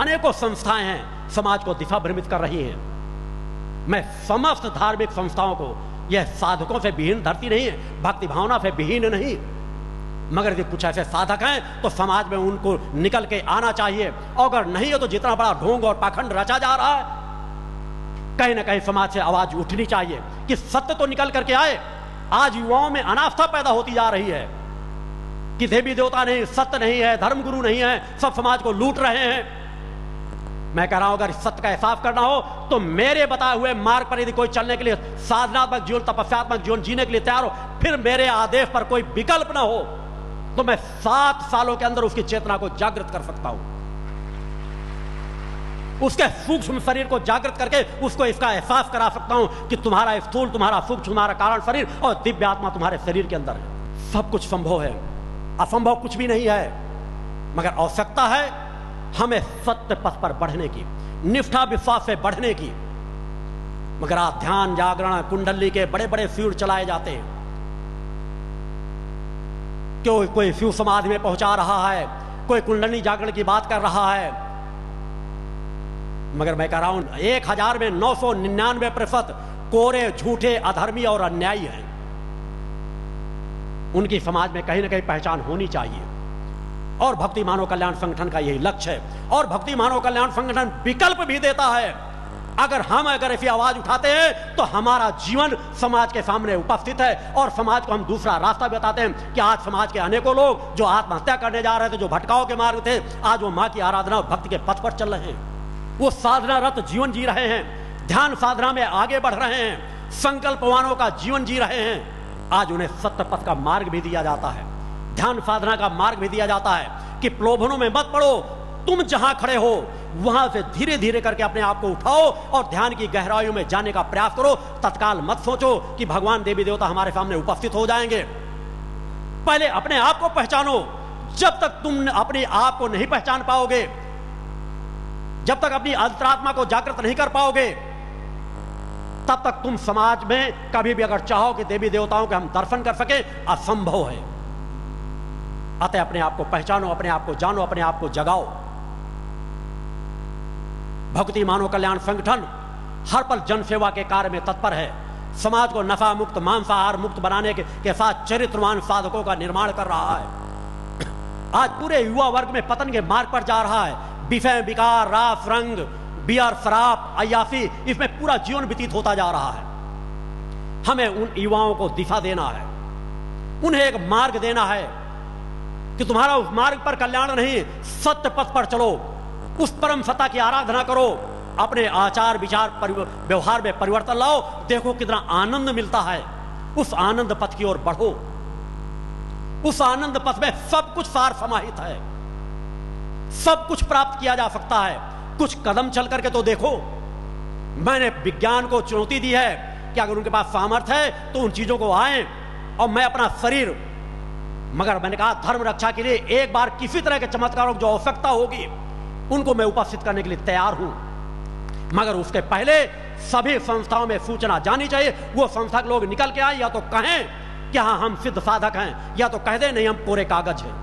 अनेकों संस्थाएं हैं समाज को दिशा भ्रमित कर रही हैं। मैं समस्त धार्मिक संस्थाओं को, यह साधकों से विहीन धरती नहीं है, भक्ति भावना से विहीन नहीं, मगर यदि कुछ ऐसे साधक हैं तो समाज में उनको निकल के आना चाहिए। और अगर नहीं है तो जितना बड़ा ढोंग और पाखंड रचा जा रहा है, कहीं ना कहीं समाज से आवाज उठनी चाहिए कि सत्य तो निकल करके आए। आज युवाओं में अनास्था पैदा होती जा रही है कि देवी देवता नहीं, सत्य नहीं है, धर्मगुरु नहीं है, सब समाज को लूट रहे हैं। मैं कह रहा हूं अगर इस सत्य का एहसास करना हो तो मेरे बताए हुए मार्ग पर यदि कोई चलने के लिए, साधनात्मक जीवन, तपस्यात्मक जीवन जीने के लिए तैयार हो, फिर मेरे आदेश पर कोई विकल्प ना हो, तो मैं 7 सालों के अंदर उसकी चेतना को जागृत कर सकता हूं, उसके सूक्ष्म शरीर को जागृत करके उसको इसका एहसास करा सकता हूं कि तुम्हारा स्थूल, तुम्हारा सूक्ष्म, तुम्हारा कारण शरीर और दिव्य आत्मा तुम्हारे शरीर के अंदर है। सब कुछ संभव है, असंभव कुछ भी नहीं है, मगर आवश्यकता है हमें सत्य पथ पर बढ़ने की, निष्ठा विश्वास से बढ़ने की। मगर आज ध्यान, जागरण, कुंडली के बड़े बड़े फ्यूड चलाए जाते हैं। क्यों कोई फ्यू समाधि में पहुंचा रहा है, कोई कुंडली जागरण की बात कर रहा है, मगर मैं कह रहा हूं 1000 में 999% कोरे, झूठे, अधर्मी और अन्यायी हैं। उनकी समाज में कहीं ना कहीं पहचान होनी चाहिए। और भक्ति मानव कल्याण संगठन का यही लक्ष्य है। और भक्ति मानव कल्याण संगठन विकल्प भी देता है। अगर ऐसी आवाज उठाते हैं तो हमारा जीवन समाज के सामने उपस्थित है और समाज को हम दूसरा रास्ता बताते हैं कि आज समाज के अनेकों लोग जो आत्महत्या करने जा रहे थे, जो भटकाव के मार्ग थे, आज वो मां की आराधना और भक्ति के पथ पर चल रहे हैं। वो साधनारत जीवन जी रहे हैं, ध्यान साधना में आगे बढ़ रहे हैं, संकल्पवानों का जीवन जी रहे हैं। आज उन्हें सत्य पथ का मार्ग भी दिया जाता है, ध्यान साधना का मार्ग भी दिया जाता है कि प्रलोभनों में मत पड़ो, तुम जहां खड़े हो वहां से धीरे धीरे करके अपने आप को उठाओ और ध्यान की गहराइयों में जाने का प्रयास करो। तत्काल मत सोचो कि भगवान देवी देवता हमारे सामने उपस्थित हो जाएंगे। पहले अपने आप को पहचानो। जब तक तुम अपने आप को नहीं पहचान पाओगे, जब तक अपनी अंतरात्मा को जागृत नहीं कर पाओगे, तब तक तुम समाज में कभी भी अगर चाहो कि देवी देवताओं के हम दर्शन कर सके, असंभव है। अतः अपने आप को पहचानो, अपने आप को जानो, अपने आप को जगाओ। भक्ति मानव कल्याण संगठन हर पल जन सेवा के कार्य में तत्पर है। समाज को नशा मुक्त, मांसाहार मुक्त बनाने के साथ चरित्रवान साधकों का निर्माण कर रहा है। आज पूरे युवा वर्ग में पतन के मार्ग पर जा रहा है। विषय, विकार, रास, रंग, बियर, शराब, अय्यासी, इसमें पूरा जीवन व्यतीत होता जा रहा है। हमें उन युवाओं को दिशा देना है, उन्हें एक मार्ग देना है कि तुम्हारा उस मार्ग पर कल्याण नहीं, सत्य पथ पर चलो, उस परम सत्ता की आराधना करो, अपने आचार विचार व्यवहार में परिवर्तन लाओ। देखो कितना आनंद मिलता है। उस आनंद पथ की ओर बढ़ो। उस आनंद पथ में सब कुछ सार समाहित है, सब कुछ प्राप्त किया जा सकता है। कुछ कदम चल करके तो देखो। मैंने विज्ञान को चुनौती दी है कि अगर उनके पास सामर्थ्य है तो उन चीजों को आए, और मैं अपना शरीर, मगर मैंने कहा धर्म रक्षा के लिए एक बार किसी तरह के चमत्कारों की जो आवश्यकता होगी उनको मैं उपस्थित करने के लिए तैयार हूं। मगर उसके पहले सभी संस्थाओं में सूचना जानी चाहिए। वो संस्था के लोग निकल के आए, या तो कहें कि हाँ हम सिद्ध साधक हैं, या तो कह दें नहीं हम कोरे कागज हैं।